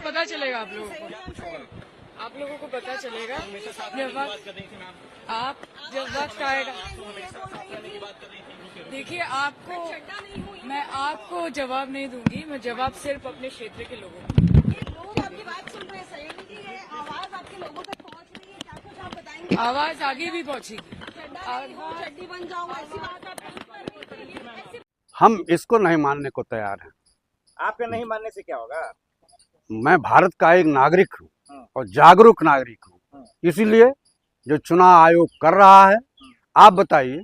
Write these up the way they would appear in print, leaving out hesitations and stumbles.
पता चलेगा आप लोगों को पता चलेगा आप जब वक्त आएगा। देखिए, मैं आपको जवाब नहीं दूंगी, मैं जवाब सिर्फ अपने क्षेत्र के लोगों को। लोग आपकी बात सुन रहे हैं, सहयोगी है, आवाज आपके लोगों तक पहुंच रही है, क्या कुछ आप बताएंगे? आवाज आगे भी पहुंचेगी। चड्डी बन जाऊं ऐसी बात आप कर रही हैं। हम इसको नहीं मानने को तैयार हैं। आपके नहीं मानने से क्या होगा? मैं भारत का एक नागरिक हूँ और जागरूक नागरिक हूँ, इसीलिए जो चुनाव आयोग कर रहा है, आप बताइए,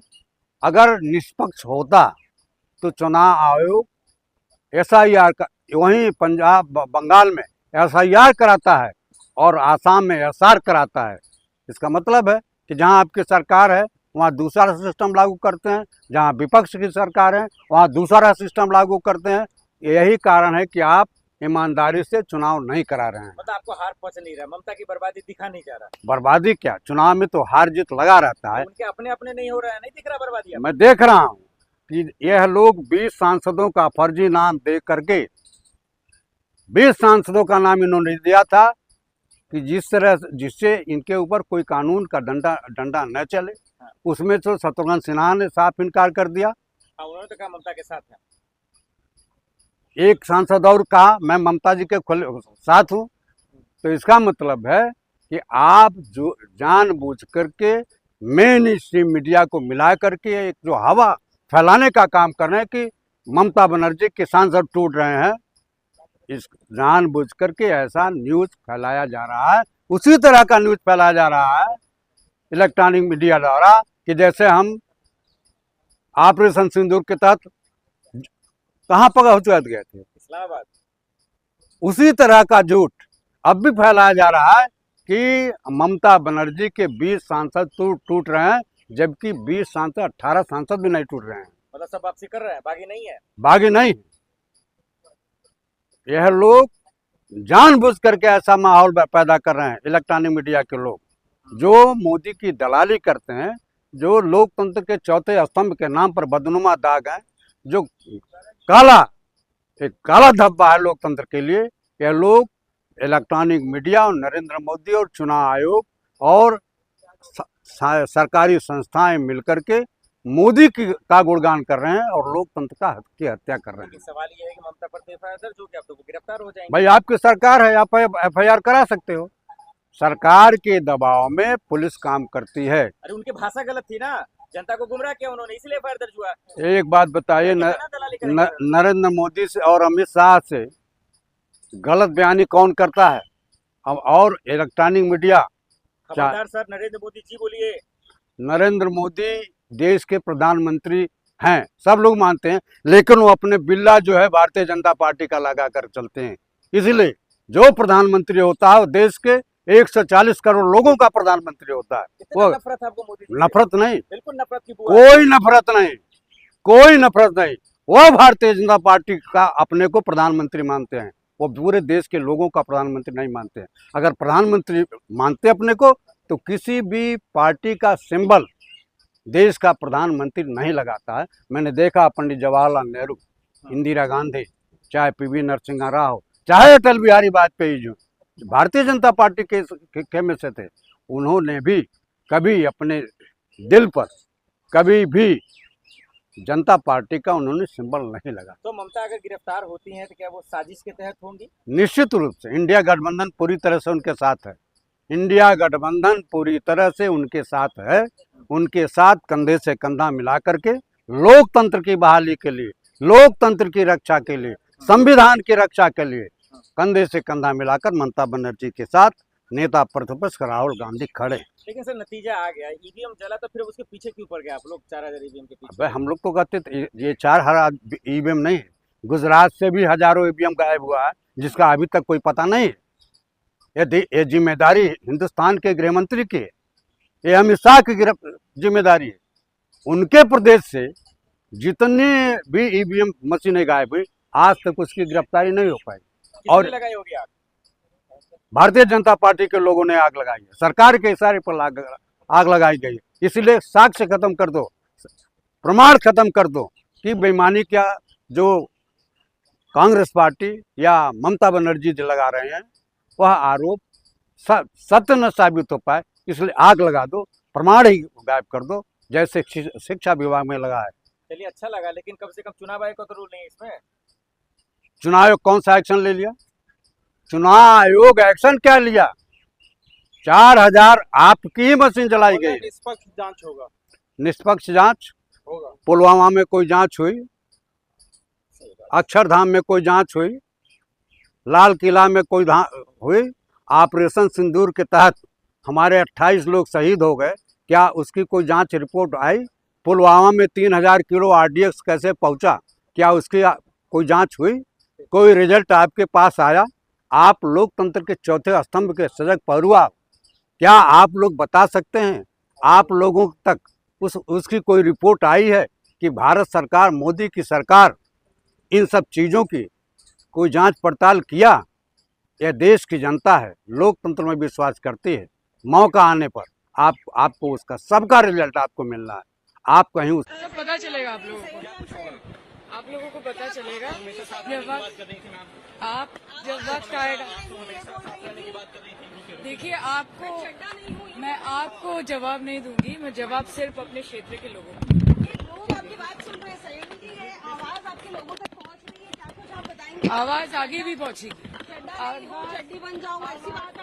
अगर निष्पक्ष होता तो चुनाव आयोग SIR का वहीं पंजाब बंगाल में SIR कराता है और आसाम में SR कराता है। इसका मतलब है कि जहां आपकी सरकार है वहां दूसरा सिस्टम लागू करते हैं, जहां विपक्ष की सरकार है वहां दूसरा सिस्टम लागू करते हैं। यही कारण है कि आप ईमानदारी से चुनाव नहीं करा रहे हैं। मतलब आपको हार पहुंच नहीं रहा, ममता की बर्बादी दिखा नहीं जा रहा। बर्बादी क्या, चुनाव में तो हार जीत लगा रहता है। उनके अपने अपने नहीं हो रहा है, नहीं दिख रहा बर्बादी। मैं देख रहा हूँ कि यह लोग 20 सांसदों का फर्जी नाम दे करके 20 सांसदों का नाम इन्होंने दिया था कि जिससे इनके ऊपर कोई कानून का डंडा न चले। उसमें तो शत्रुघ्न सिन्हा ने साफ इनकार कर दिया। उन्होंने तो कहा ममता के साथ है। एक सांसद और कहा मैं ममता जी के साथ हूँ। तो इसका मतलब है कि आप जो जानबूझ करके मेन स्ट्रीम मीडिया को मिला करके एक जो हवा फैलाने का काम कर रहे हैं कि ममता बनर्जी के सांसद टूट रहे हैं, इस जानबूझ करके ऐसा न्यूज फैलाया जा रहा है। उसी तरह का न्यूज फैलाया जा रहा है इलेक्ट्रॉनिक मीडिया द्वारा कि जैसे हम ऑपरेशन सिंदूर के तहत कहाँ पहुंच गए थे, इस्लामाबाद। उसी उसी तरह का झूठ अब भी फैलाया जा रहा है कि ममता बनर्जी के 20 सांसद टूट रहे हैं, जबकि 20 सांसद 18 सांसद भी नहीं टूट रहे हैं। मतलब सब वापसी कर रहे हैं, बागी नहीं है। बागी नहीं, यह लोग जानबूझ करके ऐसा माहौल पैदा कर रहे हैं। इलेक्ट्रॉनिक मीडिया के लोग जो मोदी की दलाली करते हैं, जो लोकतंत्र के चौथे स्तंभ के नाम पर बदनुमा दाग है, जो एक काला धब्बा है लोकतंत्र के लिए, यह लोग इलेक्ट्रॉनिक मीडिया और नरेंद्र मोदी और चुनाव आयोग और सरकारी संस्थाएं मिलकर के मोदी का गुणगान कर रहे हैं और लोकतंत्र की हत्या कर रहे हैं। सवाल ये है कि ममता पर FIR दर्ज हो गया, आप तो गिरफ्तार हो जाएंगे। भाई आपकी सरकार है, आप FIR करा सकते हो। सरकार के दबाव में पुलिस काम करती है। अरे उनकी भाषा गलत थी ना, जनता को गुमराह किया उन्होंने, इसलिए FIR दर्ज हुआ। एक बात बताइए, नरेंद्र मोदी से और अमित शाह से गलत बयानी कौन करता है? अब और इलेक्ट्रॉनिक मीडिया। खबरदार सर, नरेंद्र मोदी जी बोलिए। नरेंद्र मोदी देश के प्रधानमंत्री हैं, सब लोग मानते हैं, लेकिन वो अपने बिल्ला जो है भारतीय जनता पार्टी का लगा कर चलते हैं। इसलिए जो प्रधानमंत्री होता है वो देश के 140 करोड़ लोगों का प्रधानमंत्री होता है। वो नफरत आपको मोदी जी? नफरत नहीं, बिल्कुल नफरत की कोई नफरत नहीं, कोई नफरत नहीं। वो भारतीय जनता पार्टी का अपने को प्रधानमंत्री मानते हैं, वो पूरे देश के लोगों का प्रधानमंत्री नहीं मानते हैं। अगर प्रधानमंत्री मानते अपने को तो किसी भी पार्टी का सिंबल देश का प्रधानमंत्री नहीं लगाता है। मैंने देखा पंडित जवाहरलाल नेहरू, इंदिरा गांधी, चाहे PV नरसिम्हा राव, चाहे अटल बिहारी वाजपेयी जो भारतीय जनता पार्टी के में से थे, उन्होंने भी कभी अपने दिल पर कभी भी जनता पार्टी का उन्होंने सिंबल नहीं लगा। तो ममता अगर गिरफ्तार होती हैं तो क्या वो साजिश के तहत होंगी? निश्चित रूप से इंडिया गठबंधन पूरी तरह से उनके साथ है। इंडिया गठबंधन पूरी तरह से उनके साथ है। उनके साथ कंधे से कंधा मिला करके लोकतंत्र की बहाली के लिए, लोकतंत्र की रक्षा के लिए, संविधान की रक्षा के लिए कंधे से कंधा मिलाकर ममता बनर्जी के साथ नेता प्रतिपक्ष राहुल गांधी खड़े। लेकिन सर नतीजा आ गया, EVM जला, तो फिर उसके पीछे क्यों पड़ गए आप लोग? 4000 EVM के पीछे। हम लोग तो कहते थे ये 4000 EVM नहीं है, गुजरात से भी हजारों EVM गायब हुआ है, जिसका अभी तक कोई पता नहीं है। ये जिम्मेदारी हिंदुस्तान के गृह मंत्री की है, ये अमित शाह की जिम्मेदारी है। उनके प्रदेश से जितने भी EVM मशीनें गायब हुई, आज तक उसकी गिरफ्तारी नहीं हो पाई। और लगाई होगी आग? भारतीय जनता पार्टी के लोगों ने आग लगाई है, सरकार के इशारे पर आग लगाई गई है। इसलिए साक्ष्य खत्म कर दो, प्रमाण खत्म कर दो कि बेईमानी क्या जो कांग्रेस पार्टी या ममता बनर्जी जो लगा रहे हैं वह आरोप सत्य न साबित हो पाए, इसलिए आग लगा दो, प्रमाण ही गायब कर दो, जैसे शिक्षा विभाग में लगा है। चलिए अच्छा लगा, लेकिन कम से कम चुनाव आयोग का तो रूल नहीं है इसमें। चुनाव आयोग कौन सा एक्शन ले लिया? चुनाव आयोग एक्शन क्या लिया? 4000 आपकी ही मशीन जलाई गई। निष्पक्ष जांच होगा। निष्पक्ष जांच होगा। पुलवामा में कोई जांच हुई? अक्षरधाम में कोई जांच हुई? लाल किला में कोई हुई? ऑपरेशन सिंदूर के तहत हमारे 28 लोग शहीद हो गए, क्या उसकी कोई जांच रिपोर्ट आई? पुलवामा में 3000 किलो RDX कैसे पहुंचा, क्या उसकी कोई जांच हुई? कोई रिजल्ट आपके पास आया? आप लोकतंत्र के चौथे स्तंभ के सजग पहरुआ, क्या आप लोग बता सकते हैं आप लोगों तक उसकी कोई रिपोर्ट आई है कि भारत सरकार, मोदी की सरकार इन सब चीज़ों की कोई जांच पड़ताल किया? यह देश की जनता है, लोकतंत्र में विश्वास करती है। मौका आने पर आपको उसका सबका रिजल्ट आपको मिलना है। आप कहीं सब पता चलेगा आप लोगों को पता चलेगा जब वक्त आएगा। देखिए, मैं आपको जवाब नहीं दूंगी, मैं जवाब सिर्फ अपने क्षेत्र के लोगों को। लोग आपकी बात सुन रहे हैं, सहयोगी जी है, आवाज आपके लोगों तक पहुंच रही है, क्या कुछ आप बताएंगे? आवाज आगे भी पहुंचेगी। चड्डी बन जाऊंगा ऐसी बात